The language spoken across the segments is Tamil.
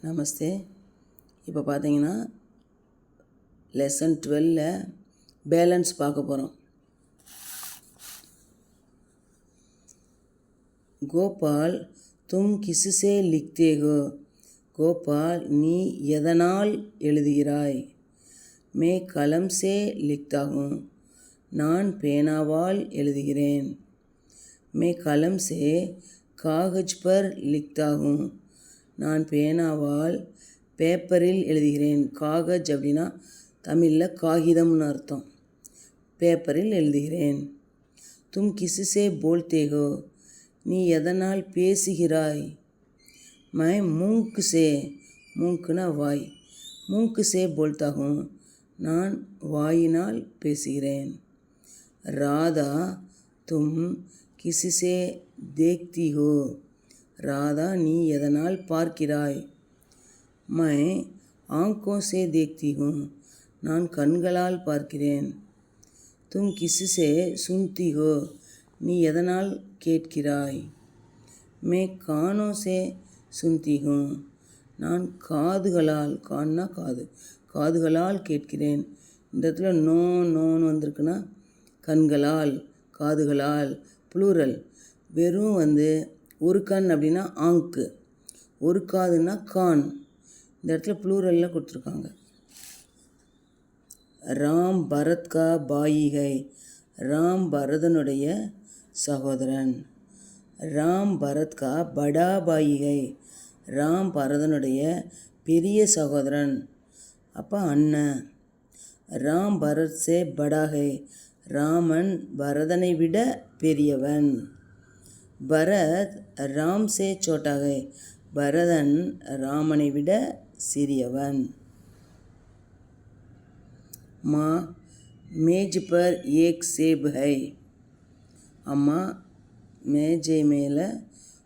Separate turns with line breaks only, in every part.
நமஸ்தே. இப்போ பார்த்தீங்கன்னா லெசன் 12 பேலன்ஸ் பார்க்க போகிறோம். கோபால் தும் கிசுசே லிக்தே ஹோ. கோபால் நீ எதனால் எழுதுகிறாய்? மே கலம் சே லிக்தா ஹூம். நான் பேனாவால் எழுதுகிறேன். மே கலம் சே காகஜ் பர் லிக்தா ஹூம். நான் பேனாவால் பேப்பரில் எழுதுகிறேன். காகஜ் அப்படின்னா தமிழில் காகிதம்னு அர்த்தம். பேப்பரில் எழுதுகிறேன். தும் கிசுசே போல்தே ஹோ. நீ எதனால் பேசுகிறாய்? மை மூங்க் சே. மூங்க்னா வாய். மூங்க் சே போல்தா ஹூம். நான் வாயினால் பேசுகிறேன். ராதா தும் கிசுசே தேக்தி ஹோ. ராதா நீ எதனால் பார்க்கிறாய்? மை ஆங்கோ சே தேக்தி ஹூம். நான் கண்களால் பார்க்கிறேன். தும் கிசுசே சுன்தி ஹோ. நீ எதனால் கேட்கிறாய்? மே கானோ சே சுன்தி ஹூம். நான் காதுகளால், கான்னா காது, காதுகளால் கேட்கிறேன். இந்த இடத்துல நோன்னு வந்திருக்குன்னா கண்களால், காதுகளால், ப்ளூரல். வெறும் ஒரு கண் அப்படின்னா ஆங்கு, ஒரு காதுன்னா கான். இந்த இடத்துல ப்ளூரலில் கொடுத்துருக்காங்க. ராம் பரத் கா பாயி ஹை. ராம் பரதனுடைய சகோதரன். ராம் பரத் கா படா பாயி ஹை. ராம் பரதனுடைய பெரிய சகோதரன், அப்போ அண்ணன். ராம் பரத் சே படா ஹை. ராமன் பரதனை விட பெரியவன். பரத் ராம் சே சோட்டா ஹை. பரதன் ராமனை விட சிறியவன். மா மேஜ் பர் ஏக் சேப் ஹை. அம்மா மேஜை மேலே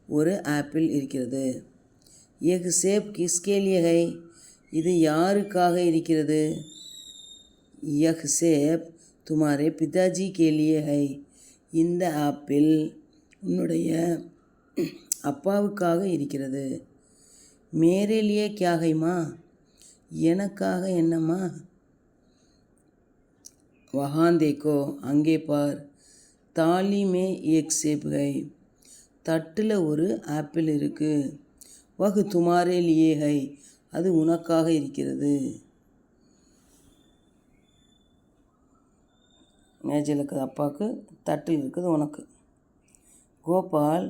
ஒரு ஆப்பிள் இருக்கிறது. ஏக் சேப் கிஸ்கே லியே ஹை. இது யாருக்காக இருக்கிறது? யக் சேப் துமாரே பிதாஜி கே லியே ஹை. இந்த ஆப்பிள் உன்னுடைய அப்பாவுக்காக இருக்கிறது. மேரே லியே கியா ஹைமா. எனக்காக என்னம்மா? வஹான் தேக்கோ அங்கே பார். தாலி மே ஏக் சேப் ஹை. தட்டில் ஒரு ஆப்பிள் இருக்குது. வஹ் துமாரே லியே ஹை. அது உனக்காக இருக்கிறது. மேஜையில் இருக்கிறது அப்பாவுக்கு, தட்டில் இருக்குது உனக்கு. கோபால்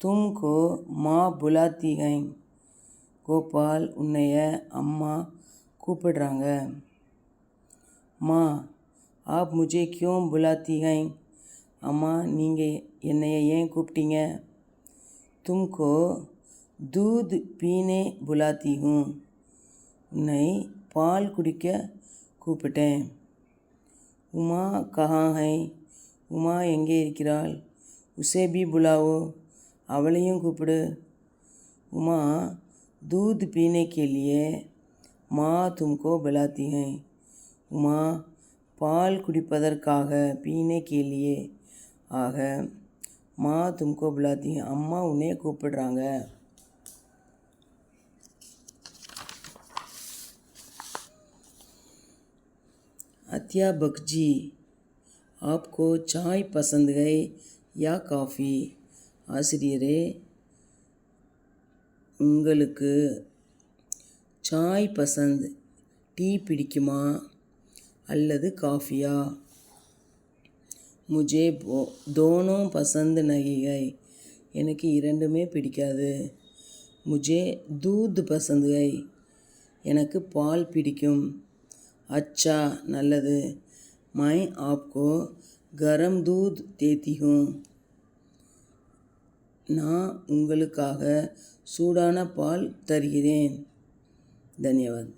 தும்கோ மா புலாத்தி ஹை. கோபால் உன்னைய அம்மா கூப்பிடுறாங்க. மா ஆப் முஜே கியோம் புலாத்தி ஹை. அம்மா நீங்கள் என்னைய ஏன் கூப்பிட்டீங்க? தும்கோ தூத் பீனே புலாத்தி ஹூம். உன்னை பால் குடிக்க கூப்பிட்டேன். உமா கஹா ஹை. உமா எங்கே இருக்கிறாள்? உசே பி புலாவோ. அவளையும் கூப்பிடு. உமா दूध पीने के लिए माँ तुमको बुलाती हैं. உமா பால் குடிப்பதற்காக, பீனே கேலியே ஆக, மா தும்கோ புலாத்தி ஹை. அம்மா உன்னை கூப்பிடுறாங்க. அத்தியாபக் ஜி ஆப்கோ சாய் பசந்த் ஹை யா காஃபி. ஆசிரியரே உங்களுக்கு சாய் பசந்த் டீ பிடிக்குமா அல்லது காஃபியா? முஜே தோனோ பசந்த் நஹி ஹை. எனக்கு இரண்டுமே பிடிக்காது. முஜே தூத் பசந்த் ஹை. எனக்கு பால் பிடிக்கும். அச்சா நல்லது. மை ஆப்கோ கரம் தூத் தேத்தி ஹூம். நான் உங்களுக்காக சூடான பால் தருகிறேன். தன்யவாத்.